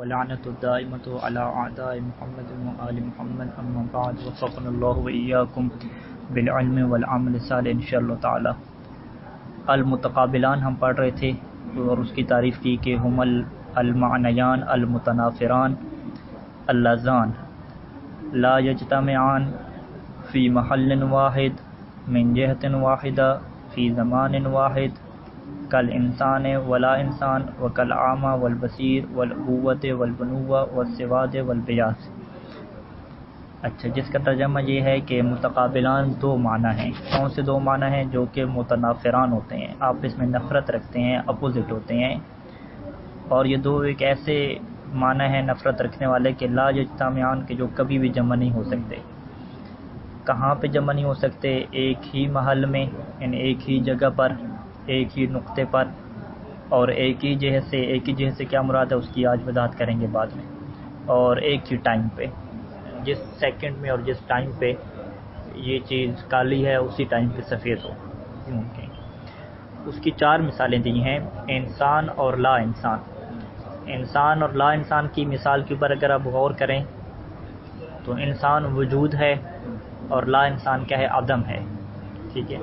ولعنة الدائمة على أعداء محمد وآل محمد أما بعد وفقنا الله وإياكم بالعلم والعمل الصالح انشاءاللہ تعالی۔ المتقابلان ہم پڑھ رہے تھے اور اس کی تعریف کی کہ ہم المعنیان المتنافران اللذان لا یجتمعان فی محل واحد من جہت واحدہ فی زمان واحد کل انسان ولا انسان وکل اعمی والبصیر والابوۃ والبنوۃ والسواد والبیاض۔ اچھا، جس کا ترجمہ یہ ہے کہ متقابلان دو معنی ہیں۔ کون سے دو معنی ہیں؟ جو کہ متنافران ہوتے ہیں، آپس میں نفرت رکھتے ہیں، اپوزٹ ہوتے ہیں، اور یہ دو ایک ایسے معنی ہیں نفرت رکھنے والے کہ لا یجتمعان کے جو کبھی بھی جمع نہیں ہو سکتے۔ کہاں پہ جمع نہیں ہو سکتے؟ ایک ہی محل میں، یعنی ایک ہی جگہ پر، ایک ہی نقطے پر، اور ایک ہی جہت سے۔ ایک ہی جہت سے کیا مراد ہے اس کی آج وضاحت کریں گے بعد میں۔ اور ایک ہی ٹائم پہ، جس سیکنڈ میں اور جس ٹائم پہ یہ چیز کالی ہے اسی ٹائم پہ سفید ہو ممکن۔ اس کی چار مثالیں دی ہیں، انسان اور لا انسان۔ انسان اور لا انسان کی مثال کے اوپر اگر آپ غور کریں تو انسان وجود ہے اور لا انسان کیا ہے؟ عدم ہے، ٹھیک ہے۔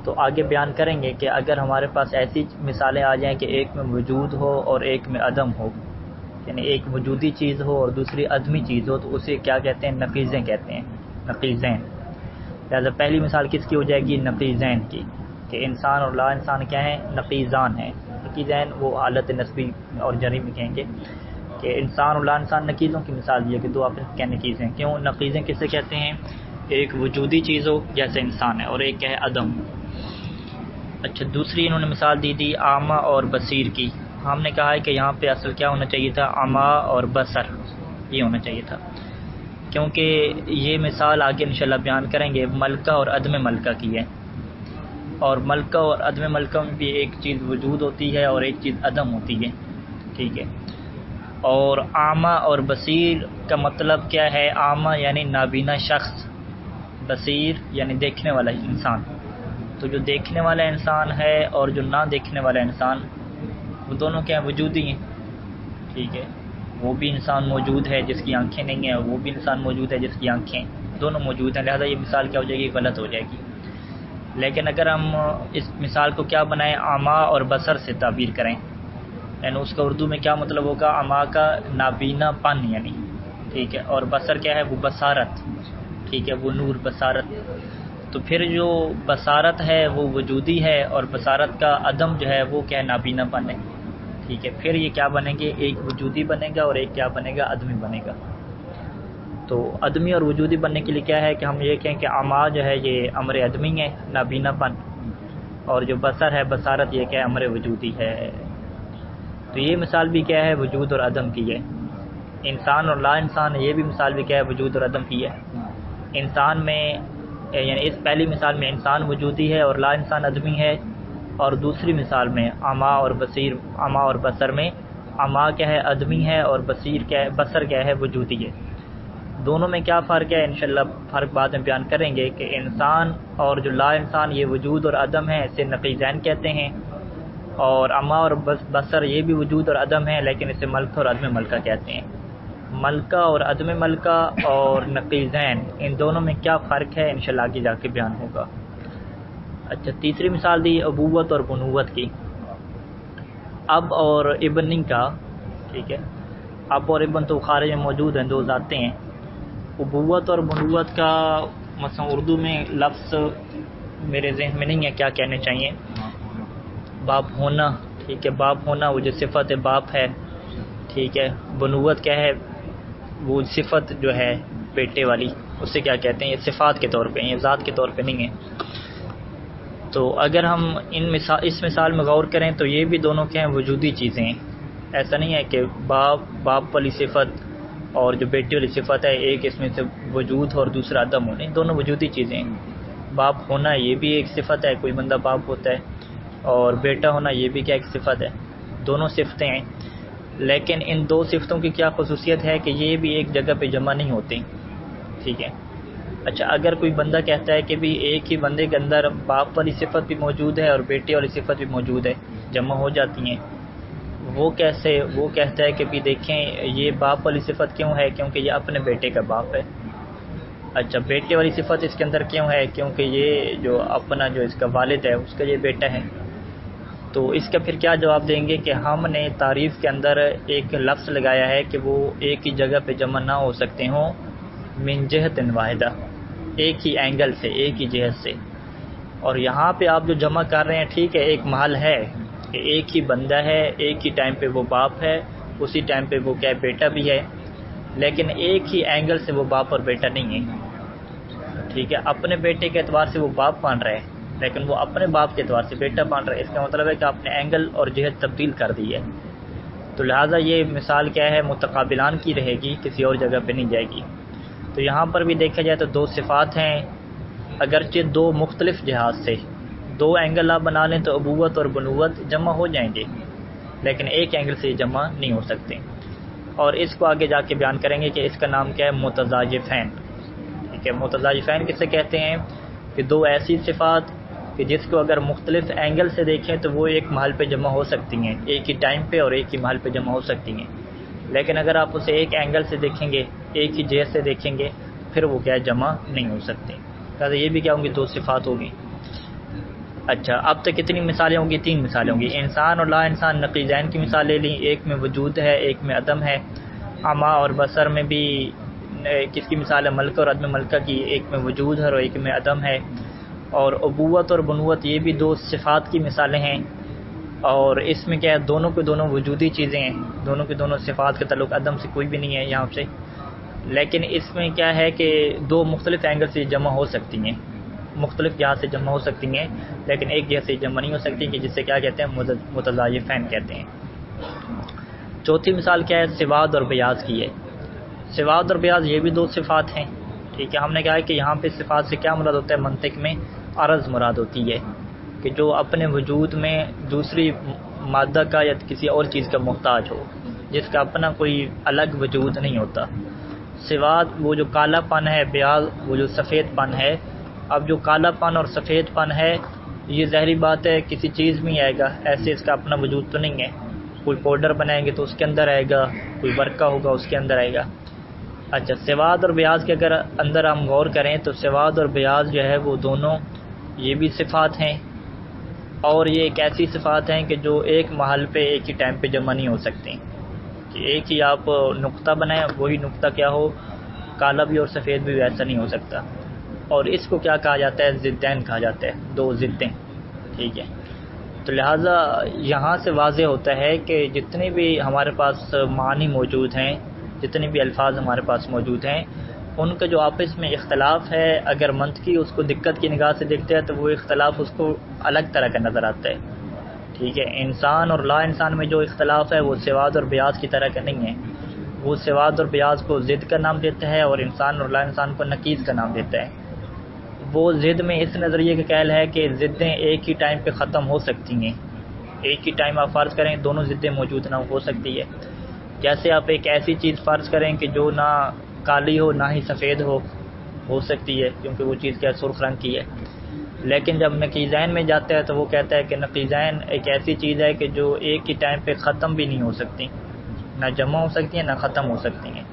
تو آگے بیان کریں گے کہ اگر ہمارے پاس ایسی مثالیں آ جائیں کہ ایک میں وجود ہو اور ایک میں عدم ہو، یعنی ایک وجودی چیز ہو اور دوسری عدمی چیز ہو، تو اسے کیا کہتے ہیں؟ نقیضیں کہتے ہیں، نقیضین۔ لہٰذا پہلی مثال کس کی ہو جائے گی؟ نقیضین کی، کہ انسان اور لا انسان کیا ہیں؟ نقیضان ہیں۔ نقیضین وہ حالت نسبی اور جری میں کہیں گے کہ انسان اور لا انسان نقیضوں کی مثال دی ہے کہ دو آپس کے نقیض ہیں۔ کیوں نقیضیں کسے کہتے ہیں؟ ایک وجودی چیز ہو جیسے انسان ہے اور ایک کیا ہے؟ عدم۔ اچھا، دوسری انہوں نے مثال دی اعمیٰ اور بصیر کی۔ ہم نے کہا ہے کہ یہاں پہ اصل کیا ہونا چاہیے تھا؟ اعمیٰ اور بصر، یہ ہونا چاہیے تھا، کیونکہ یہ مثال آگے انشاءاللہ بیان کریں گے ملکہ اور عدم ملکہ کی ہے، اور ملکہ اور عدم ملکہ میں بھی ایک چیز وجود ہوتی ہے اور ایک چیز عدم ہوتی ہے، ٹھیک ہے۔ اور اعمیٰ اور بصیر کا مطلب کیا ہے؟ اعمیٰ یعنی نابینا شخص، بصیر یعنی دیکھنے والا انسان۔ تو جو دیکھنے والا انسان ہے اور جو نہ دیکھنے والا انسان، وہ دونوں کیا وجودی ہیں، ٹھیک ہے۔ وہ بھی انسان موجود ہے جس کی آنکھیں نہیں ہیں، وہ بھی انسان موجود ہے جس کی آنکھیں، دونوں موجود ہیں، لہذا یہ مثال کیا ہو جائے گی؟ غلط ہو جائے گی۔ لیکن اگر ہم اس مثال کو کیا بنائیں؟ اعمیٰ اور بصر سے تعبیر کریں، یعنی اس کا اردو میں کیا مطلب ہوگا؟ اعمیٰ کا نابینا پن، یعنی ٹھیک ہے، اور بصر کیا ہے؟ وہ بصارت، ٹھیک ہے، وہ نور، بصارت۔ تو پھر جو بصارت ہے وہ وجودی ہے اور بصارت کا عدم جو ہے وہ کیا ہے؟ نابینا پن ہے، ٹھیک ہے۔ پھر یہ کیا بنے گے؟ ایک وجودی بنے گا اور ایک کیا بنے گا؟ عدمی بنے گا۔ تو عدمی اور وجودی بننے کے لیے کیا ہے کہ ہم یہ کہیں کہ اعمیٰ جو ہے یہ امر عدمی ہے، نابینا پن، اور جو بصر ہے، بصارت، یہ کیا ہے؟ امر وجودی ہے۔ تو یہ مثال بھی کیا ہے؟ وجود اور عدم کی ہے۔ انسان اور لا انسان، یہ بھی مثال بھی کیا ہے؟ وجود اور عدم کی ہے۔ انسان میں یعنی اس پہلی مثال میں انسان وجودی ہے اور لا انسان عدمی ہے، اور دوسری مثال میں اعمیٰ اور بصیر، اعمیٰ اور بصر میں اعمیٰ کیا ہے؟ عدمی ہے، اور بصیر کیا ہے؟ بصر کیا ہے؟ وجودی ہے۔ دونوں میں کیا فرق ہے؟ انشاءاللہ فرق بعد میں بیان کریں گے کہ انسان اور جو لا انسان یہ وجود اور عدم ہے، اسے نقیضین کہتے ہیں، اور اعمیٰ اور بصر یہ بھی وجود اور عدم ہے لیکن اسے ملکہ اور عدم ملکہ کہتے ہیں۔ ملکہ اور عدم ملکہ اور نقیضین، ان دونوں میں کیا فرق ہے انشاءاللہ آگے جا کے بیان ہوگا۔ اچھا، تیسری مثال دی ابوت اور بنوت کی، اب اور ابن کا، ٹھیک ہے۔ اب اور ابن تو خارج میں موجود ہیں، دو ذاتیں ہیں۔ ابوت اور بنوت کا مثلا اردو میں لفظ میرے ذہن میں نہیں ہے کیا کہنے چاہیے، باپ ہونا، ٹھیک ہے، باپ ہونا وہ جو صفت باپ ہے، ٹھیک ہے۔ بنوت کیا ہے؟ وہ صفت جو ہے بیٹے والی، اسے کیا کہتے ہیں؟ یہ صفات کے طور پہ، یہ ذات کے طور پہ نہیں ہے۔ تو اگر ہم اس مثال میں غور کریں تو یہ بھی دونوں کیا ہیں؟ وجودی چیزیں ہیں۔ ایسا نہیں ہے کہ باپ والی صفت اور جو بیٹی والی صفت ہے ایک اس میں سے وجود ہو اور دوسرا عدم ہو، نہیں، دونوں وجودی چیزیں ہیں۔ باپ ہونا یہ بھی ایک صفت ہے، کوئی بندہ باپ ہوتا ہے، اور بیٹا ہونا یہ بھی کیا ایک صفت ہے، دونوں صفتیں ہیں۔ لیکن ان دو صفتوں کی کیا خصوصیت ہے کہ یہ بھی ایک جگہ پہ جمع نہیں ہوتی، ٹھیک ہے۔ اچھا، اگر کوئی بندہ کہتا ہے کہ بھی ایک ہی بندے کے اندر باپ والی صفت بھی موجود ہے اور بیٹے والی صفت بھی موجود ہے، جمع ہو جاتی ہیں، وہ کہتا ہے کہ بھی دیکھیں یہ باپ والی صفت کیوں ہے، کیونکہ یہ اپنے بیٹے کا باپ ہے۔ اچھا بیٹے والی صفت اس کے اندر کیوں ہے، کیونکہ یہ جو اپنا جو اس کا والد ہے اس کا یہ بیٹا ہے۔ تو اس کا پھر کیا جواب دیں گے کہ ہم نے تعریف کے اندر ایک لفظ لگایا ہے کہ وہ ایک ہی جگہ پہ جمع نہ ہو سکتے ہوں، من جہت واحدہ، ایک ہی اینگل سے، ایک ہی جہت سے۔ اور یہاں پہ آپ جو جمع کر رہے ہیں ٹھیک ہے، ایک محل ہے کہ ایک ہی بندہ ہے، ایک ہی ٹائم پہ وہ باپ ہے، اسی ٹائم پہ وہ کیا بیٹا بھی ہے، لیکن ایک ہی اینگل سے وہ باپ اور بیٹا نہیں ہے۔ ٹھیک ہے، اپنے بیٹے کے اعتبار سے وہ باپ مان رہے ہیں لیکن وہ اپنے باپ کے اعتبار سے بیٹا مان رہے ہیں۔ اس کا مطلب ہے کہ آپ نے اینگل اور جہت تبدیل کر دی ہے۔ تو لہٰذا یہ مثال کیا ہے، متقابلان کی رہے گی، کسی اور جگہ پہ نہیں جائے گی۔ تو یہاں پر بھی دیکھا جائے تو دو صفات ہیں، اگرچہ دو مختلف جہات سے، دو اینگل آپ بنا لیں تو ابوت اور بنوت جمع ہو جائیں گے، لیکن ایک اینگل سے جمع نہیں ہو سکتے۔ اور اس کو آگے جا کے بیان کریں گے کہ اس کا نام کیا ہے، متضاجفین۔ ٹھیک ہے، متضاجفین کسے کہتے ہیں کہ دو ایسی صفات کہ جس کو اگر مختلف اینگل سے دیکھیں تو وہ ایک محل پہ جمع ہو سکتی ہیں، ایک ہی ٹائم پہ اور ایک ہی محل پہ جمع ہو سکتی ہیں، لیکن اگر آپ اسے ایک اینگل سے دیکھیں گے، ایک ہی جہت سے دیکھیں گے، پھر وہ کیا جمع نہیں ہو سکتے۔ لہٰذا یہ بھی کیا ہوں گی، دو صفات ہوگی۔ اچھا اب تک کتنی مثالیں ہوں گی، تین مثالیں ہوں گی۔ انسان اور لا انسان نقیضین کی مثال لے لیں، ایک میں وجود ہے ایک میں عدم ہے۔ عما اور بصر میں بھی کس کی مثال ہے، ملکہ اور عدم ملکہ کی، ایک میں وجود ہے اور ایک میں عدم ہے۔ اور ابوت اور بنوت یہ بھی دو صفات کی مثالیں ہیں، اور اس میں کیا ہے، دونوں کے دونوں وجودی چیزیں ہیں، دونوں کے دونوں صفات کا تعلق عدم سے کوئی بھی نہیں ہے یہاں سے، لیکن اس میں کیا ہے کہ دو مختلف اینگل سے جمع ہو سکتی ہیں، مختلف جہات سے جمع ہو سکتی ہیں، لیکن ایک جہت سے جمع نہیں ہو سکتی، کہ جسے کیا کہتے ہیں، متضاجفین کہتے ہیں۔ چوتھی مثال کیا ہے، سواد اور بیاض کی ہے۔ سواد اور بیاض یہ بھی دو صفات ہیں۔ ٹھیک ہے، ہم نے کہا ہے کہ یہاں پہ صفات سے کیا مراد ہوتا ہے، منطق میں عرض مراد ہوتی ہے کہ جو اپنے وجود میں دوسری مادہ کا یا کسی اور چیز کا محتاج ہو، جس کا اپنا کوئی الگ وجود نہیں ہوتا۔ سواد وہ جو کالا پن ہے، بیاض وہ جو سفید پن ہے۔ اب جو کالا پن اور سفید پن ہے یہ ظاہری بات ہے کسی چیز میں آئے گا، ایسے اس کا اپنا وجود تو نہیں ہے۔ کوئی پاؤڈر بنائیں گے تو اس کے اندر آئے گا، کوئی ورقہ ہوگا اس کے اندر آئے گا۔ اچھا سواد اور بیاض کے اگر اندر ہم غور کریں تو سواد اور بیاض جو ہے وہ دونوں یہ بھی صفات ہیں، اور یہ ایک ایسی صفات ہیں کہ جو ایک محل پہ ایک ہی ٹائم پہ جمع نہیں ہو سکتی، کہ ایک ہی آپ نقطہ بنائیں وہی نقطہ کیا ہو، کالا بھی اور سفید بھی ایسا نہیں ہو سکتا۔ اور اس کو کیا کہا جاتا ہے، ضدین کہا جاتا ہے، دو ضدیں۔ ٹھیک ہے، تو لہٰذا یہاں سے واضح ہوتا ہے کہ جتنے بھی ہمارے پاس معنی موجود ہیں، جتنے بھی الفاظ ہمارے پاس موجود ہیں، ان کا جو آپس میں اختلاف ہے، اگر منطقی اس کو دقت کی نگاہ سے دیکھتے ہیں تو وہ اختلاف اس کو الگ طرح کا نظر آتا ہے۔ ٹھیک ہے، انسان اور لا انسان میں جو اختلاف ہے وہ سواد اور بیاض کی طرح کا نہیں ہے، وہ سواد اور بیاض کو ضد کا نام دیتا ہے اور انسان اور لا انسان کو نقیض کا نام دیتا ہے۔ وہ ضد میں اس نظریے کا قائل ہے کہ ضدیں ایک ہی ٹائم پہ ختم ہو سکتی ہیں، ایک ہی ٹائم آپ فرض کریں دونوں ضدیں موجود نہ ہو سکتی ہے۔ جیسے آپ ایک ایسی چیز فرض کریں کہ جو نہ کالی ہو نہ ہی سفید ہو سکتی ہے، کیونکہ وہ چیز کیا سرخ رنگ کی ہے، لیکن جب نقیضین میں جاتا ہے تو وہ کہتا ہے کہ نقیضین ایک ایسی چیز ہے کہ جو ایک ہی ٹائم پہ ختم بھی نہیں ہو سکتی، نہ جمع ہو سکتی ہیں نہ ختم ہو سکتی ہیں۔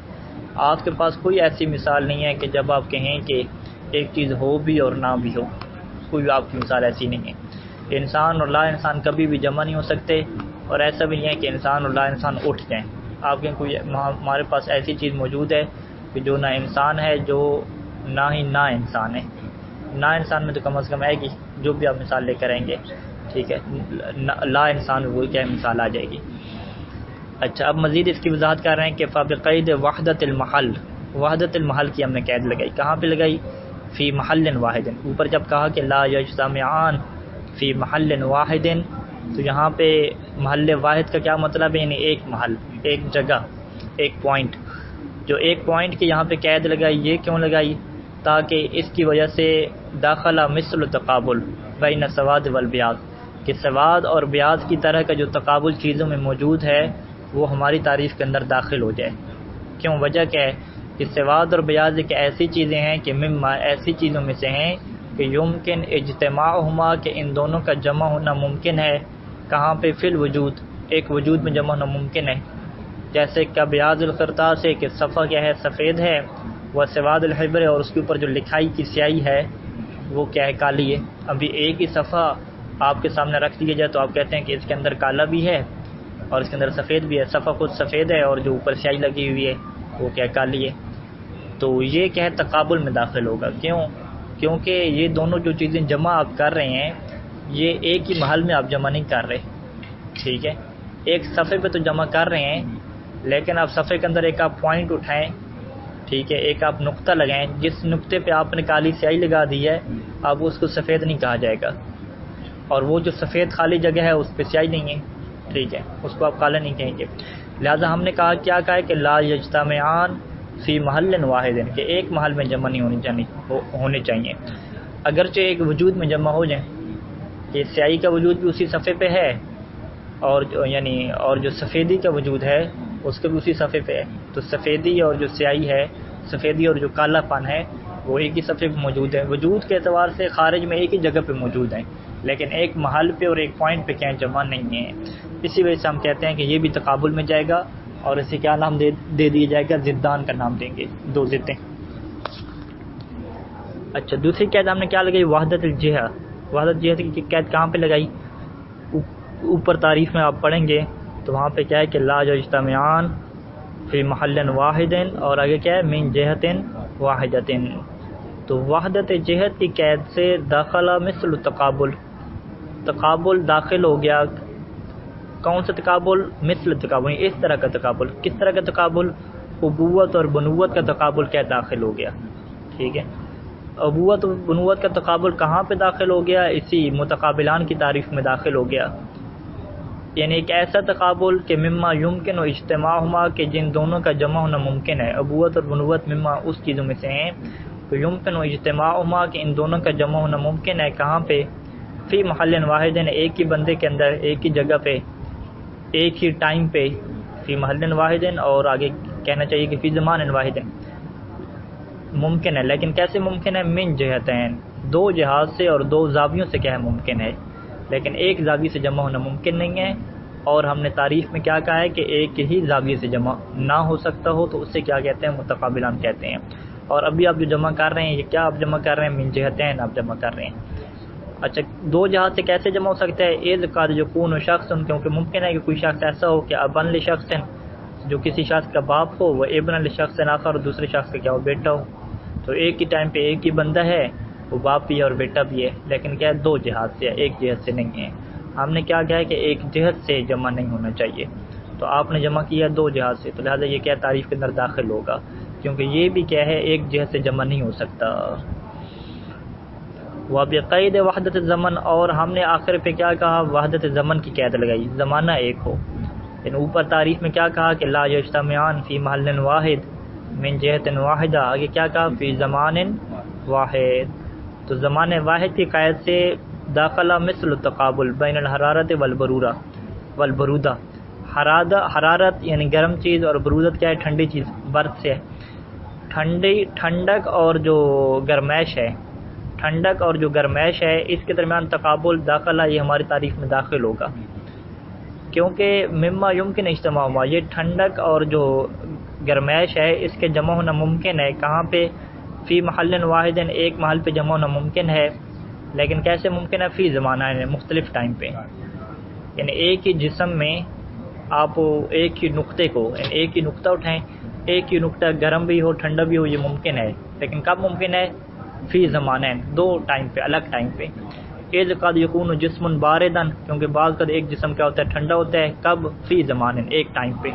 آپ کے پاس کوئی ایسی مثال نہیں ہے کہ جب آپ کہیں کہ ایک چیز ہو بھی اور نہ بھی ہو، کوئی آپ کی مثال ایسی نہیں ہے۔ انسان اور لا انسان کبھی بھی جمع نہیں ہو سکتے، اور ایسا بھی نہیں ہے کہ انسان اور لا انسان اٹھ جائیں۔ آپ کے کوئی ہمارے پاس ایسی چیز موجود ہے کہ جو نہ انسان ہے، جو نہ ہی نہ انسان ہے۔ نہ انسان میں تو کم از کم آئے گی، جو بھی آپ مثال لے کر آئیں گے۔ ٹھیک ہے، لا انسان وہ کیا مثال آ جائے گی۔ اچھا اب مزید اس کی وضاحت کر رہے ہیں کہ فبقید وحدت المحل، وحدت المحل کی ہم نے قید لگائی، کہاں پہ لگائی، فی محل واحد۔ اوپر جب کہا کہ لا یجتمعان فی محل واحد، تو یہاں پہ محل واحد کا کیا مطلب ہے، یعنی ایک محل، ایک جگہ، ایک پوائنٹ۔ جو ایک پوائنٹ کی یہاں پہ قید لگائی، یہ کیوں لگائی، تاکہ اس کی وجہ سے داخلہ مثل تقابل بین سواد والبیاض، کہ سواد اور بیاض کی طرح کا جو تقابل چیزوں میں موجود ہے وہ ہماری تعریف کے اندر داخل ہو جائے۔ کیوں، وجہ کیا ہے کہ سواد اور بیاض ایک ایسی چیزیں ہیں کہ مما ایسی چیزوں میں سے ہیں کہ یمکن اجتماعہما، کہ ان دونوں کا جمع ہونا ممکن ہے، کہاں پہ، فی الوجود، ایک وجود میں جمع ہونا ممکن ہے، جیسے کہ بیاض القرطاس ہے کہ صفحہ کیا ہے سفید ہے، وہ سواد الحبر ہے اور اس کے اوپر جو لکھائی کی سیاہی ہے وہ کیا ہے کالی ہے۔ ابھی ایک ہی صفحہ آپ کے سامنے رکھ دیا جائے تو آپ کہتے ہیں کہ اس کے اندر کالا بھی ہے اور اس کے اندر سفید بھی ہے، صفحہ خود سفید ہے اور جو اوپر سیاہی لگی ہوئی ہے وہ کیا کالی ہے۔ تو یہ کیا ہے تقابل میں داخل ہوگا، کیونکہ یہ دونوں جو چیزیں جمع آپ کر رہے ہیں یہ ایک ہی محل میں آپ جمع نہیں کر رہے، ٹھیک ہے، ایک صفحے پہ تو جمع کر رہے ہیں لیکن آپ صفحے کے اندر ایک آپ پوائنٹ اٹھائیں، ٹھیک ہے، ایک آپ نقطہ لگائیں، جس نقطے پہ آپ نے کالی سیاہی لگا دی ہے اب اس کو سفید نہیں کہا جائے گا، اور وہ جو سفید خالی جگہ ہے اس پہ سیاہی نہیں ہے، ٹھیک ہے، اس کو آپ کالا نہیں کہیں گے۔ لہٰذا ہم نے کیا کہا ہے کہ لا یجتمعان فی محل واحد، کہ ایک محل میں جمع نہیں ہونے چاہیے، اگرچہ ایک وجود میں جمع ہو جائیں، کہ سیاہی کا وجود بھی اسی صفحے پہ ہے اور جو سفیدی کا وجود ہے اس کے بھی اسی صفحے پہ ہے، تو سفیدی اور جو سیاہی ہے، سفیدی اور جو کالا پن ہے وہ ایک ہی صفحے پہ موجود ہے، وجود کے اعتبار سے خارج میں ایک ہی جگہ پہ موجود ہیں لیکن ایک محل پہ اور ایک پوائنٹ پہ کہیں جمع نہیں ہے۔ اسی وجہ سے ہم کہتے ہیں کہ یہ بھی تقابل میں جائے گا اور اسے کیا نام دے دیا جائے گا، ضدان کا نام دیں گے، دو ضدیں۔ اچھا، دوسری قید ہم نے کیا لگائی، وحدت الجہہ۔ وحدت جہہ کی قید کہاں پہ لگائی، اوپر تعریف میں آپ پڑھیں گے تو وہاں پہ کیا ہے کہ لا یجتمعان فی محل واحد، اور آگے کیا ہے من جہت واحدۃ۔ تو وحدت جہت کی قید سے داخلہ مثل تقابل داخل ہو گیا۔ کون سا تقابل، مثل تقابل، اس طرح کا تقابل۔ کس طرح کا تقابل، ابوت اور بنوت کا تقابل کیا داخل ہو گیا، ٹھیک ہے۔ ابوت اور بنوت کا تقابل کہاں پہ داخل ہو گیا، اسی متقابلان کی تعریف میں داخل ہو گیا، یعنی ایک ایسا تقابل کہ مما یمکن و اجتماعہما، کہ جن دونوں کا جمع ہونا ممکن ہے۔ ابوت اور بنوت مما اس چیزوں میں سے ہیں تو یمکن و اجتماعہما، کہ ان دونوں کا جمع ہونا ممکن ہے، کہاں پہ، فی محل واحد، ایک ہی بندے کے اندر، ایک ہی جگہ پہ، ایک ہی ٹائم پہ، فی محل واحد، اور آگے کہنا چاہیے کہ فی زمان واحد ممکن ہے، لیکن کیسے ممکن ہے، من جہتین، دو جہات سے اور دو زاویوں سے کیا ہے ممکن ہے، لیکن ایک زاویے سے جمع ہونا ممکن نہیں ہے۔ اور ہم نے تعریف میں کیا کہا ہے کہ ایک ہی زاویے سے جمع نہ ہو سکتا ہو تو اسے کیا کہتے ہیں، متقابلان کہتے ہیں۔ اور ابھی آپ جو جمع کر رہے ہیں یہ کیا آپ جمع کر رہے ہیں، من جہتین آپ جمع کر رہے ہیں۔ اچھا، دو جہات سے کیسے جمع ہو سکتا ہے، اذ قد یکون شخص، کیونکہ ممکن ہے کہ کوئی شخص ایسا ہو کہ ابن لشخص، جو کسی شخص کا باپ ہو، وہ ابن لشخص آخر، اور دوسرے شخص کا کیا ہو، بیٹا ہو، تو ایک ہی ٹائم پہ ایک ہی بندہ ہے، وہ باپ بھی ہے اور بیٹا بھی ہے، لیکن کیا ہے دو جہات سے ہے، ایک جہت سے نہیں ہے۔ ہم نے کیا کہا ہے کہ ایک جہت سے جمع نہیں ہونا چاہیے، تو آپ نے جمع کیا دو جہات سے، تو لہٰذا یہ کیا تعریف کے اندر داخل ہوگا، کیونکہ یہ بھی کیا ہے ایک جہت سے جمع نہیں ہو سکتا۔ وبقید وحدت الزمن، اور ہم نے آخر پہ کیا کہا، وحدت زمن کی قید لگائی، زمانہ ایک ہو، لیکن اوپر تعریف میں کیا کہا کہ لا یجتمعان فی محل واحد من جہت واحدہ، آگے کیا کہا فی زمان واحد، تو زمان واحد کی قید سے داخلہ مثل تقابل بین الحرارت والبرودہ، حرارت یعنی گرم چیز، اور برودت کیا ہے ٹھنڈی چیز، برد سے ہے، ٹھنڈک اور جو گرمائش ہے، ٹھنڈک اور جو گرمائش ہے اس کے درمیان تقابل داخلہ، یہ ہماری تعریف میں داخل ہوگا، کیونکہ مما یمکن اجتماع ہوا، یہ ٹھنڈک اور جو گرمائش ہے اس کے جمع ہونا ممکن ہے، کہاں پہ، فی محل واحد، ایک محل پہ جمع ہونا ممکن ہے، لیکن کیسے ممکن ہے، فی زمانہ، مختلف ٹائم پہ، یعنی ایک ہی جسم میں آپ ایک ہی نقطے کو، یعنی ایک ہی نقطہ اٹھائیں، ایک ہی نقطہ گرم بھی ہو ٹھنڈا بھی ہو، یہ ممکن ہے، لیکن کب ممکن ہے، فی زمانہ، دو ٹائم پہ، الگ ٹائم پہ۔ اذ قد یکون جسم باردن، کیونکہ بعض کا ایک جسم کیا ہوتا ہے، ٹھنڈا ہوتا ہے، کب، فی زمان، ایک ٹائم پہ۔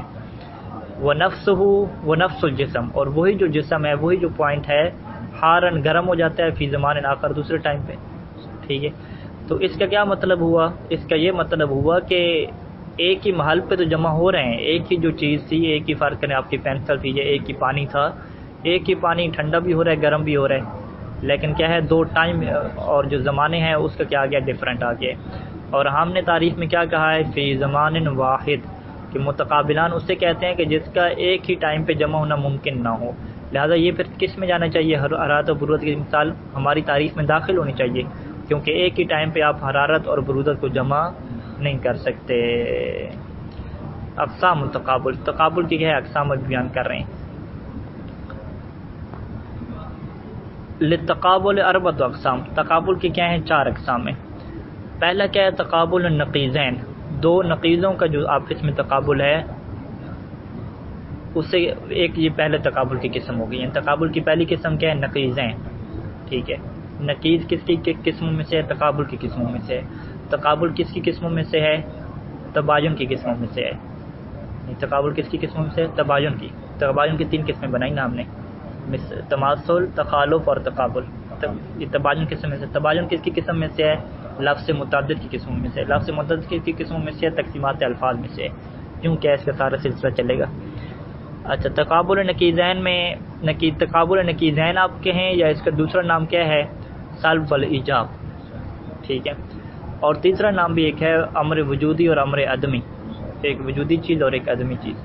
ونفس الجسم، اور وہی جو جسم ہے، وہی جو پوائنٹ ہے، حارن گرم ہو جاتا ہے، فی زمان آخر، دوسرے ٹائم پہ، ٹھیک ہے۔ تو اس کا کیا مطلب ہوا، اس کا یہ مطلب ہوا کہ ایک ہی محل پہ تو جمع ہو رہے ہیں، ایک ہی جو چیز تھی، ایک ہی فرق کریں، آپ کی پینسل تھی، ایک ہی پانی تھا، ایک ہی پانی ٹھنڈا بھی ہو رہا ہے گرم بھی ہو رہا ہے، لیکن کیا ہے دو ٹائم اور جو زمانے ہیں اس کا کیا آ گیا، ڈفرینٹ آ گیا۔ اور ہم نے تعریف میں کیا کہا ہے، فی زمان واحد، کہ متقابلان اسے کہتے ہیں کہ جس کا ایک ہی ٹائم پہ جمع ہونا ممکن نہ ہو، لہذا یہ پھر کس میں جانا چاہیے، حرارت اور برودت کی مثال ہماری تعریف میں داخل ہونی چاہیے، کیونکہ ایک ہی ٹائم پہ آپ حرارت اور برودت کو جمع نہیں کر سکتے۔ اقسام التقابل، تقابل کی کیا ہے اقسام بیان کر رہے ہیں. للتقابل اربعۃ اقسام، تقابل کی کیا ہیں 4 اقسام ہیں. پہلا کیا ہے تقابل النقیضین، دو نقیضوں کا جو آپس میں تقابل ہے اس سے ایک یہ پہلے تقابل کی قسم ہو گئی ہے. تقابل کی پہلی قسم کیا ہے نقیضین. ٹھیک ہے، نقیض کس کی قسموں میں سے ہے؟ تقابل کی قسموں میں سے ہے. تقابل کس کی قسموں میں سے ہے؟ تباین کی قسموں میں سے ہے. تقابل کس کی قسموں میں سے ہے؟ تباین کی. تباین کی 3 قسمیں بنائی نا ہم نے، تماثل، تخالف اور تقابل. یہ تباین قسم میں سے. تباین کس کی قسم میں سے ہے؟ لفظ متعدد کی قسموں میں سے. لفظ متعدد کی قسموں میں سے تقسیمات الفاظ میں سے، کیونکہ اس کا سارا سلسلہ چلے گا. اچھا، تقابل نقیضین میں تقابل نقیضین آپ کہیں یا اس کا دوسرا نام کیا ہے؟ سلب والایجاب. ٹھیک ہے، اور تیسرا نام بھی ایک ہے امر وجودی اور امر عدمی، ایک وجودی چیز اور ایک عدمی چیز.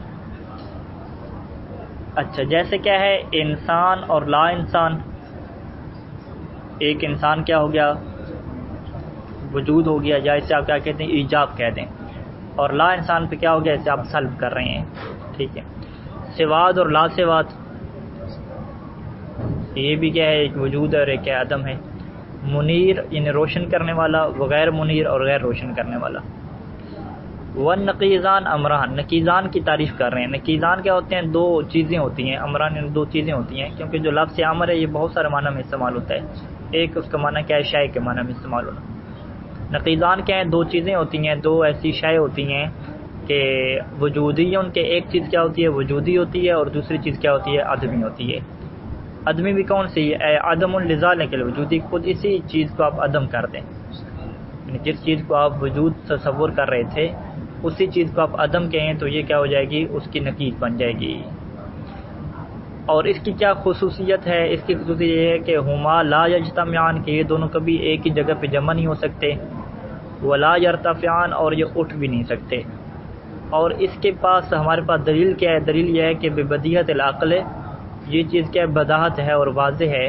اچھا، جیسے کیا ہے انسان اور لا انسان. ایک انسان کیا ہو گیا؟ وجود ہو گیا، یا اسے آپ کیا کہتے ہیں؟ ایجاب کہہ دیں. اور لا انسان پہ کیا ہو گیا؟ اسے آپ سلب کر رہے ہیں. ٹھیک ہے، سواد اور لا سواد، یہ بھی کیا ہے؟ ایک وجود ہے اور ایک عدم ہے. منیر یعنی روشن کرنے والا، وغیر منیر اور غیر روشن کرنے والا. والنقیضان امران، نقیضان کی تعریف کر رہے ہیں. نقیضان کیا ہوتے ہیں؟ 2 چیزیں ہوتی ہیں. امران یعنی 2 چیزیں ہوتی ہیں، کیونکہ جو لفظ امر ہے یہ بہت سارے معنی میں استعمال ہوتا ہے. ایک اس کا معنی کیا ہے؟ شے کے معنی میں استعمال ہونا. نقیضان کیا ہیں؟ 2 چیزیں ہوتی ہیں، 2 ایسی شے ہوتی ہیں کہ وجودی ہے. ان کے ایک چیز کیا ہوتی ہے؟ وجودی ہوتی ہے، اور دوسری چیز کیا ہوتی ہے؟ عدمی ہوتی ہے. عدمی بھی کون سی ہے؟ عدم لزالہ کے وجودی، خود اسی چیز کو آپ عدم کر دیں. یعنی جس چیز کو آپ وجود تصور کر رہے تھے اسی چیز کو آپ عدم کہیں تو یہ کیا ہو جائے گی؟ اس کی نقیض بن جائے گی. اور اس کی کیا خصوصیت ہے؟ اس کی خصوصیت یہ ہے کہ ہما لا یجتمعان، کہ یہ دونوں کبھی ایک ہی جگہ پہ جمع نہیں ہو سکتے. ولا یرتفعان، اور یہ اٹھ بھی نہیں سکتے. اور اس کے پاس ہمارے پاس دلیل کیا ہے؟ دلیل یہ ہے کہ ببدیہۃ العقل، یہ چیز کیا ہے؟ بداہت ہے اور واضح ہے.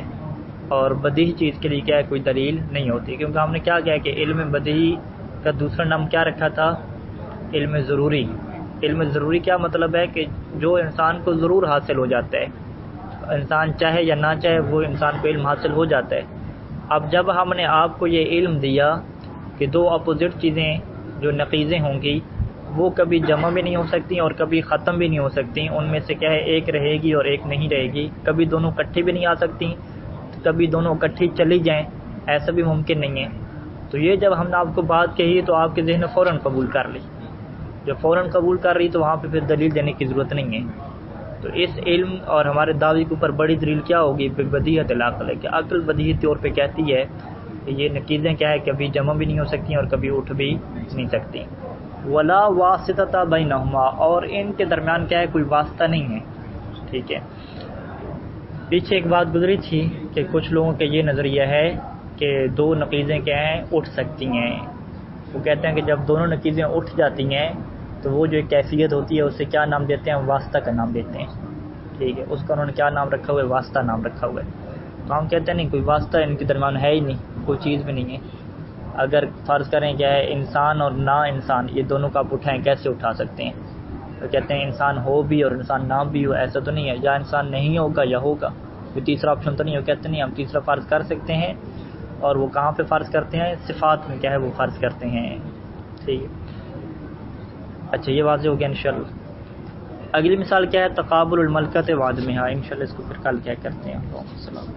اور بدیہی چیز کے لیے کیا ہے؟ کوئی دلیل نہیں ہوتی. کیونکہ ہم نے کیا کہا کہ علم بدیہی کا دوسرا نام کیا رکھا تھا؟ علم ضروری. علم ضروری کیا مطلب ہے؟ کہ جو انسان کو ضرور حاصل ہو جاتا ہے، انسان چاہے یا نہ چاہے وہ انسان کو علم حاصل ہو جاتا ہے. اب جب ہم نے آپ کو یہ علم دیا کہ 2 اپوزٹ چیزیں جو نقیضیں ہوں گی وہ کبھی جمع بھی نہیں ہو سکتی اور کبھی ختم بھی نہیں ہو سکتی. ان میں سے کیا ہے؟ ایک رہے گی اور ایک نہیں رہے گی. کبھی دونوں اکٹھی بھی نہیں آ سکتی، کبھی دونوں اکٹھی چلی جائیں، ایسا بھی ممکن نہیں ہے. تو یہ جب ہم نے آپ کو بات کہی تو آپ کے ذہن میں فوراً قبول کر لی. جب فوراً قبول کر رہی تو وہاں پہ پھر دلیل دینے کی ضرورت نہیں ہے. تو اس علم اور ہمارے دعوے کے اوپر بڑی دلیل کیا ہوگی؟ بدیہۃ العقل ہے، کہ عقل بدیہی طور پہ کہتی ہے کہ یہ نقیضیں کیا ہے؟ کبھی جمع بھی نہیں ہو سکتی اور کبھی اٹھ بھی نہیں سکتی. ولا واسطہ بینہما، اور ان کے درمیان کیا ہے؟ کوئی واسطہ نہیں ہے. ٹھیک ہے، پیچھے ایک بات گزری تھی کہ کچھ لوگوں کا یہ نظریہ ہے کہ 2 نقیضیں کیا ہیں؟ اٹھ سکتی ہیں. وہ کہتے ہیں کہ جب دونوں نقیضیں اٹھ جاتی ہیں تو وہ جو ایک کیفیت ہوتی ہے اسے کیا نام دیتے ہیں؟ واسطہ کا نام دیتے ہیں. ٹھیک ہے، اس کا انہوں نے کیا نام رکھا ہوا ہے؟ واسطہ نام رکھا ہوا ہے. تو ہم کہتے ہیں نہیں، کوئی واسطہ ان کے درمیان ہے ہی نہیں، کوئی چیز بھی نہیں ہے. اگر فرض کریں کیا ہے انسان اور نا انسان، یہ دونوں کا آپ اٹھائیں، کیسے اٹھا سکتے ہیں؟ تو کہتے ہیں انسان ہو بھی اور انسان نہ بھی ہو، ایسا تو نہیں ہے. یا انسان نہیں ہوگا یا ہوگا، کوئی تیسرا آپشن تو نہیں ہو. کہتے نہیں، ہم تیسرا فرض کر سکتے ہیں. اور وہ کہاں پہ فرض کرتے ہیں؟ صفات میں کیا ہے وہ فرض کرتے ہیں. ٹھیک ہے، اچھا یہ واضح ہو گیا انشاءاللہ. اگلی مثال کیا ہے؟ تقابل الملکۃ وعدمہا. انشاءاللہ اس کو پھر کل کیا کرتے ہیں. السلام.